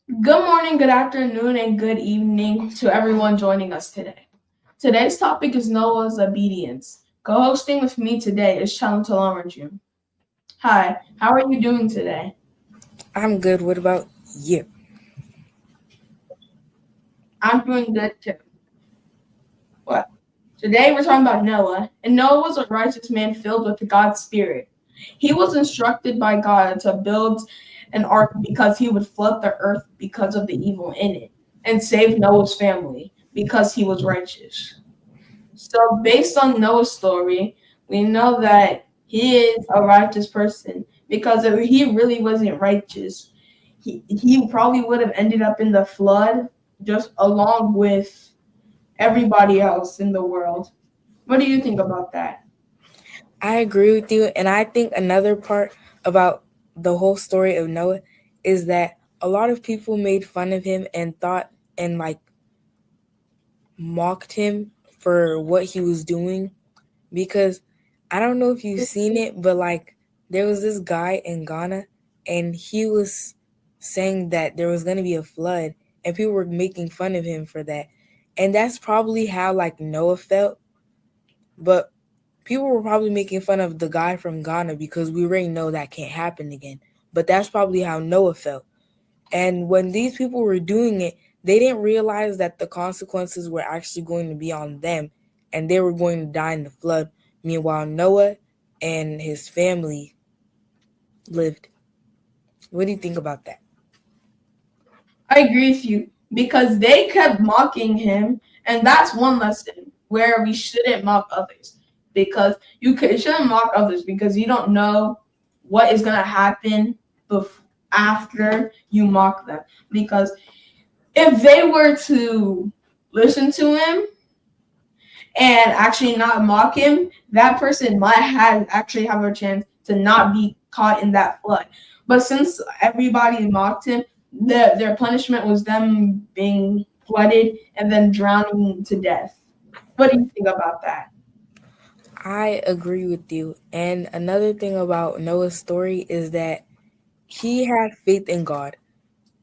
Good morning, good afternoon, and good evening to everyone joining us today. Today's topic is Noah's obedience. Co-hosting with me today is Shalom Talamarjum. Hi, how are you doing today? I'm good. What about you? I'm doing good too. Well, today we're talking about Noah, and Noah was a righteous man filled with God's Spirit. He was instructed by God to build an ark because he would flood the earth because of the evil in it, and save Noah's family because he was righteous. So, based on Noah's story, we know that he is a righteous person because if he really wasn't righteous, he probably would have ended up in the flood just along with everybody else in the world. What do you think about that? I agree with you. And I think another part about the whole story of Noah is that a lot of people made fun of him and thought and mocked him for what he was doing because I don't know if you've seen it, but there was this guy in Ghana and he was saying that there was going to be a flood and people were making fun of him for that. And that's probably how Noah felt, but people were probably making fun of the guy from Ghana because we already know that can't happen again. But that's probably how Noah felt. And when these people were doing it, they didn't realize that the consequences were actually going to be on them and they were going to die in the flood. Meanwhile, Noah and his family lived. What do you think about that? I agree with you because they kept mocking him, and that's one lesson where we shouldn't mock others because you shouldn't mock others because you don't know what is gonna happen after you mock them. Because if they were to listen to him and actually not mock him, that person might have a chance to not be caught in that flood. But since everybody mocked him, their punishment was them being flooded and then drowning to death. What do you think about that? I agree with you. And another thing about Noah's story is that he had faith in God.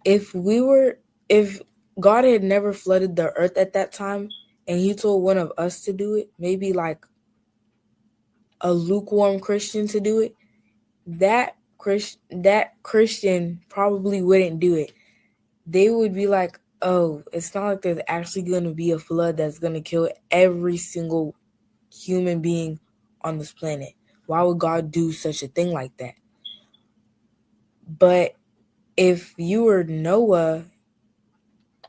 If God had never flooded the earth at that time and he told one of us to do it, maybe like a lukewarm Christian to do it, that Christian probably wouldn't do it. They would be like, "Oh, it's not like there's actually going to be a flood that's going to kill every single human being on this planet. Why would God do such a thing like that?" But if you were Noah,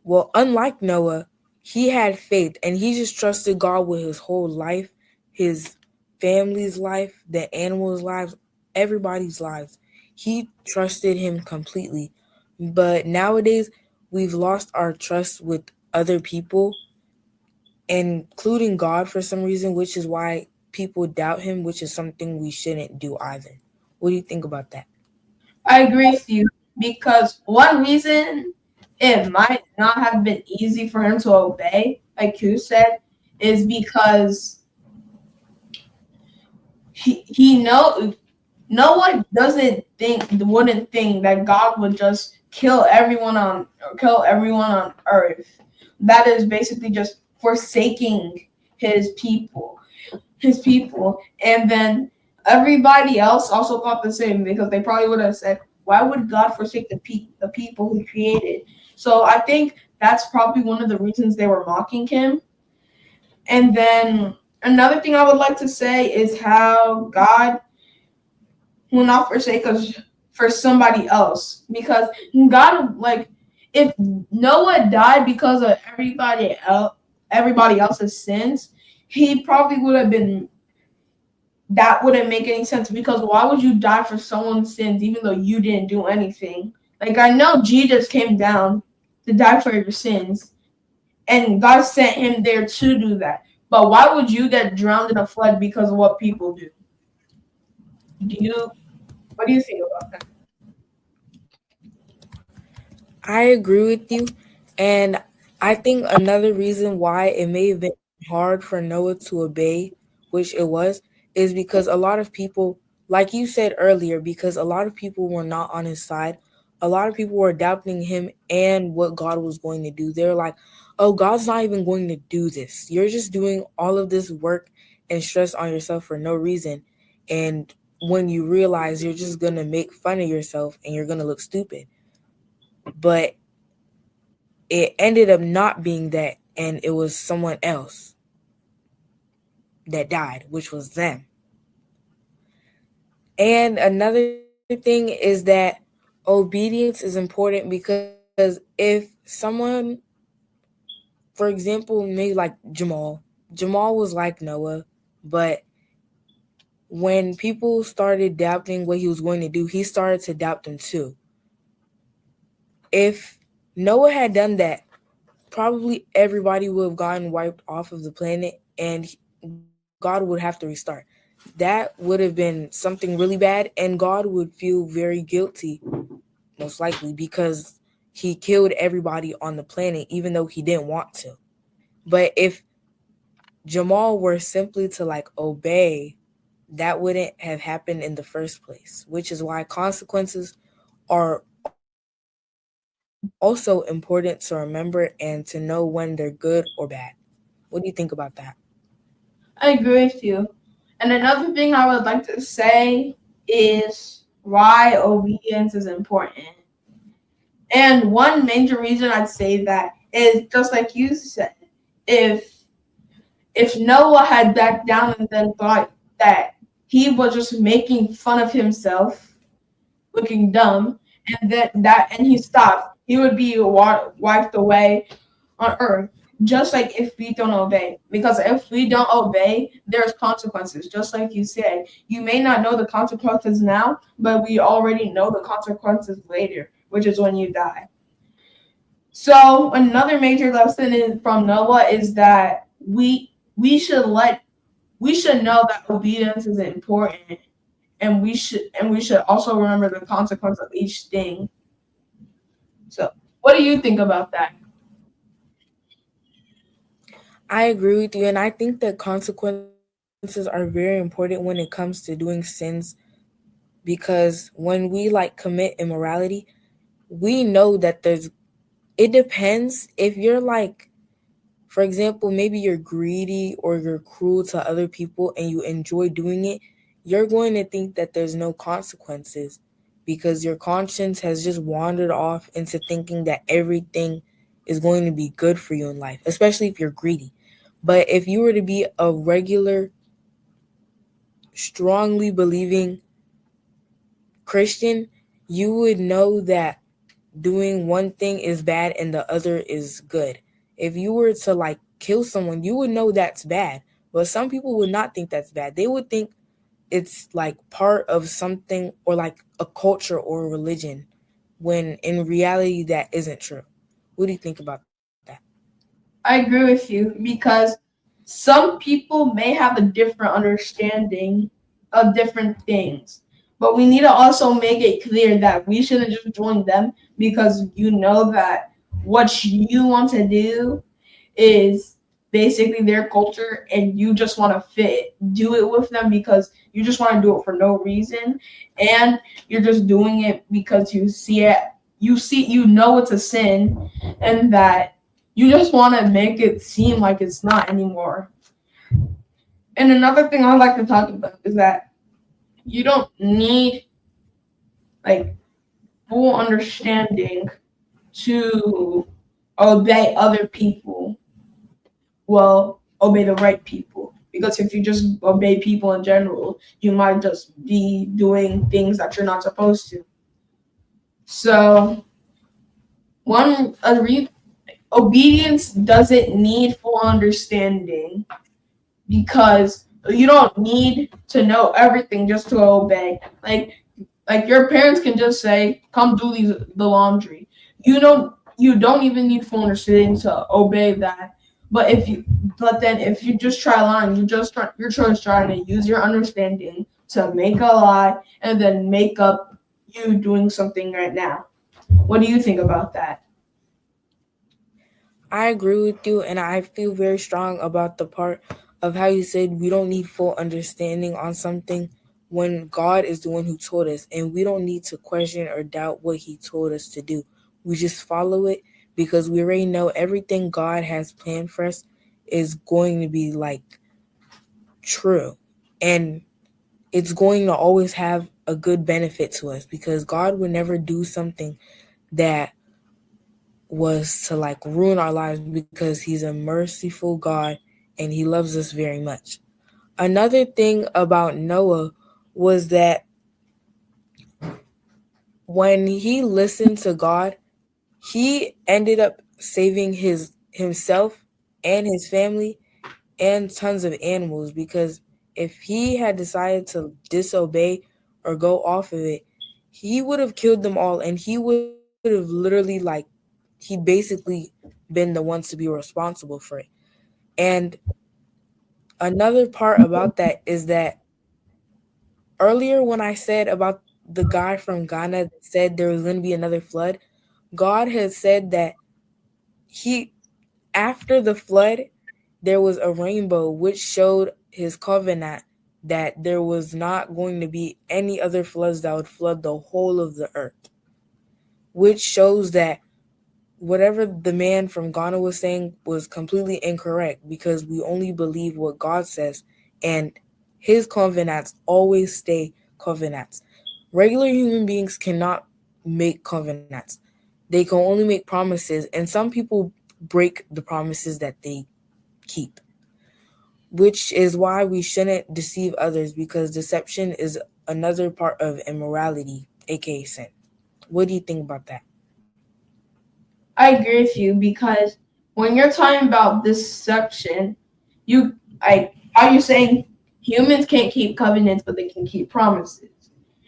well, unlike Noah, he had faith and he just trusted God with his whole life, his family's life, the animals' lives, everybody's lives. He trusted him completely. But nowadays, we've lost our trust with other people, including God for some reason, which is why people doubt him, which is something we shouldn't do either. What do you think about that? I agree with you because one reason it might not have been easy for him to obey, like you said, is because he know no one wouldn't think that God would just kill everyone on earth. That is basically just forsaking his people, and then everybody else also thought the same because they probably would have said, "Why would God forsake the people He created?" So I think that's probably one of the reasons they were mocking him. And then another thing I would like to say is how God will not forsake us for somebody else because God like if Noah died because of everybody else's sins, he probably would have been that wouldn't make any sense because why would you die for someone's sins even though you didn't do anything? Like I know Jesus came down to die for your sins and God sent him there to do that. But why would you get drowned in a flood because of what people do? Do you what do you think about that? I agree with you. And I think another reason why it may have been hard for Noah to obey, which it was, is because a lot of people, like you said earlier, because a lot of people were not on his side. a lot of people were doubting him and what God was going to do. They're like, oh, God's not even going to do this. You're just doing all of this work and stress on yourself for no reason. And when you realize you're just going to make fun of yourself and you're going to look stupid. But it ended up not being that. And it was someone else that died, which was them. And another thing is that obedience is important because if someone, for example, maybe like Jamal was like Noah, but when people started doubting what he was going to do, he started to doubt them too. If Noah had done that, probably everybody would have gotten wiped off of the planet and God would have to restart. That would have been something really bad, and God would feel very guilty, most likely, because he killed everybody on the planet, even though he didn't want to. But if Jamal were simply to like obey, that wouldn't have happened in the first place, which is why consequences are also important to remember and to know when they're good or bad. What do you think about that? I agree with you. And another thing I would like to say is why obedience is important. And one major reason I'd say that is just like you said, if if Noah had backed down and then thought that he was just making fun of himself, looking dumb, and and he stopped, he would be wiped away on earth. Just like if we don't obey, because if we don't obey, there's consequences. Just like you said, you may not know the consequences now, but we already know the consequences later, which is when you die. So another major lesson from Noah is that we should know that obedience is important, and we should also remember the consequence of each thing. So, what do you think about that? I agree with you, and I think that consequences are very important when it comes to doing sins because when we like commit immorality, we know that it depends if you're like, for example, maybe you're greedy or you're cruel to other people and you enjoy doing it, you're going to think that there's no consequences because your conscience has just wandered off into thinking that everything is going to be good for you in life, especially if you're greedy. But if you were to be a regular, strongly believing Christian, you would know that doing one thing is bad and the other is good. If you were to like kill someone, you would know that's bad. But some people would not think that's bad. They would think it's like part of something or like a culture or a religion when in reality that isn't true. What do you think about that? I agree with you because some people may have a different understanding of different things. But we need to also make it clear that we shouldn't just join them because you know that what you want to do is basically their culture and you just want to do it with them because you just want to do it for no reason, and you're just doing it because you know it's a sin, and that you just want to make it seem like it's not anymore. And another thing I like to talk about is that you don't need like full understanding to obey other people. Well, obey the right people. Because if you just obey people in general, you might just be doing things that you're not supposed to. So, one a re- obedience doesn't need full understanding because you don't need to know everything just to obey. Like your parents can just say, "Come do the laundry." You don't even need full understanding to obey that. But then if you just try lying, you're just trying to use your understanding to make a lie and then make up you doing something right now. What do you think about that? I agree with you, and I feel very strong about the part of how you said we don't need full understanding on something when God is the one who told us, and we don't need to question or doubt what he told us to do. We just follow it because we already know everything God has planned for us is going to be like true. And it's going to always have a good benefit to us because God would never do something that was to like ruin our lives because he's a merciful God and he loves us very much. Another thing about Noah was that when he listened to God, he ended up saving his himself and his family and tons of animals because if he had decided to disobey or go off of it, he would have killed them all and he would have literally like he basically been the ones to be responsible for it. And another part about that is that earlier when I said about the guy from Ghana that said there was going to be another flood, God has said that he after the flood there was a rainbow which showed his covenant that there was not going to be any other floods that would flood the whole of the earth, which shows that whatever the man from Ghana was saying was completely incorrect because we only believe what God says, and his covenants always stay covenants. Regular human beings cannot make covenants. They can only make promises, and some people break the promises that they keep, which is why we shouldn't deceive others because deception is another part of immorality, aka sin. What do you think about that? I agree with you because when you're talking about deception, you how you saying humans can't keep covenants, but they can keep promises.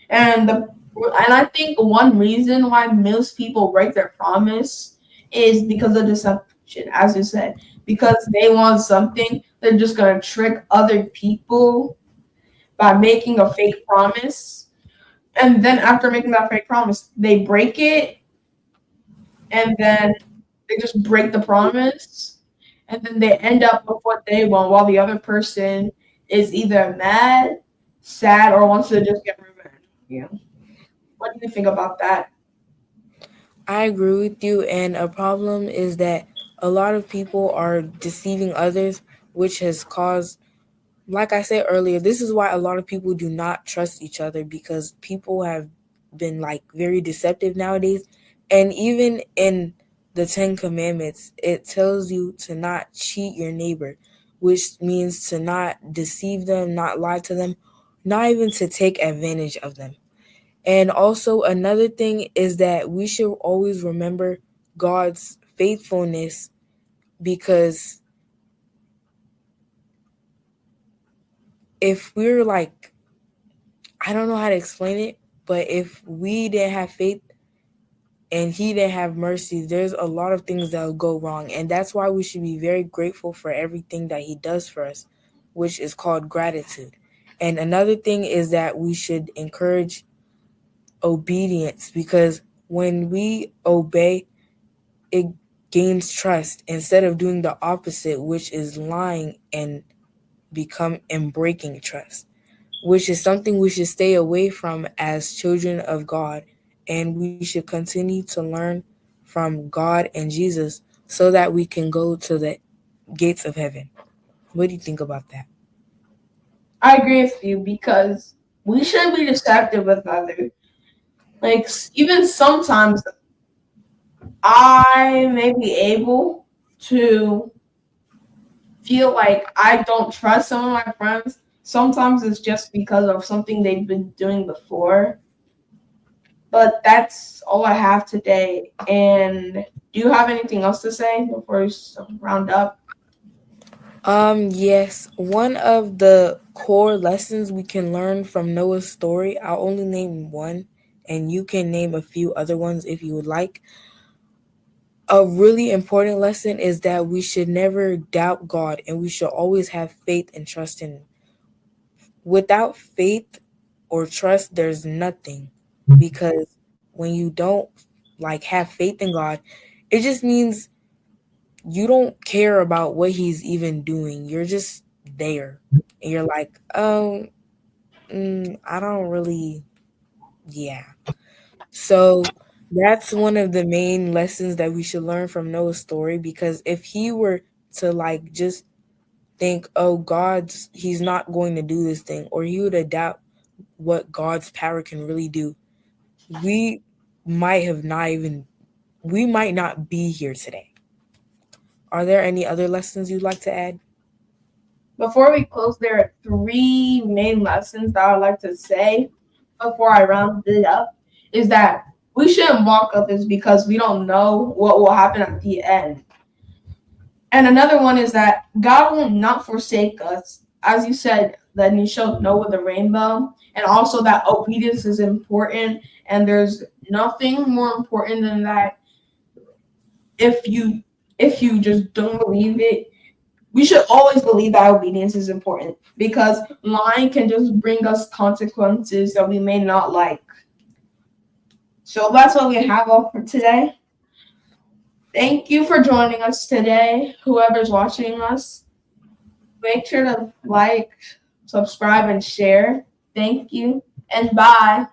And I think one reason why most people break their promise is because of deception, as you said, because they want something, they're just gonna trick other people by making a fake promise, and then after making that fake promise, they break it, and then they just break the promise, and then they end up with what they want, while the other person is either mad, sad, or wants to just get revenge. Yeah. What do you think about that? I agree with you, and a problem is that a lot of people are deceiving others, which has caused, like I said earlier, this is why a lot of people do not trust each other because people have been like very deceptive nowadays. And even in the Ten Commandments, it tells you to not cheat your neighbor, which means to not deceive them, not lie to them, not even to take advantage of them. And also, another thing is that we should always remember God's faithfulness because if we're like, I don't know how to explain it, but if we didn't have faith and He didn't have mercy, there's a lot of things that will go wrong. And that's why we should be very grateful for everything that He does for us, which is called gratitude. And another thing is that we should encourage obedience because when we obey, it gains trust instead of doing the opposite, which is lying and breaking trust, which is something we should stay away from as children of God. And we should continue to learn from God and Jesus so that we can go to the gates of heaven. What do you think about that? I agree with you because we shouldn't be deceptive with others. Like even sometimes I may be able to feel like I don't trust some of my friends. Sometimes it's just because of something they've been doing before. But that's all I have today. And do you have anything else to say before we round up? Yes, one of the core lessons we can learn from Noah's story, I'll only name one, and you can name a few other ones if you would like. A really important lesson is that we should never doubt God and we should always have faith and trust in Him. Without faith or trust, there's nothing because when you don't like have faith in God, it just means you don't care about what He's even doing. You're just there. And you're like, I don't really, yeah. So that's one of the main lessons that we should learn from Noah's story, because if he were to like just think, oh, he's not going to do this thing, or he would doubt what God's power can really do, we might have not even, we might not be here today. Are there any other lessons you'd like to add? Before we close, there are three main lessons that I'd like to say before I round it up. Is that we shouldn't walk up is because we don't know what will happen at the end. And another one is that God will not forsake us. As you said, that you showed Noah the rainbow, and also that obedience is important, and there's nothing more important than that. If you just don't believe it, we should always believe that obedience is important, because lying can just bring us consequences that we may not like. So that's what we have all for today. Thank you for joining us today, whoever's watching us. Make sure to like, subscribe, and share. Thank you, and bye.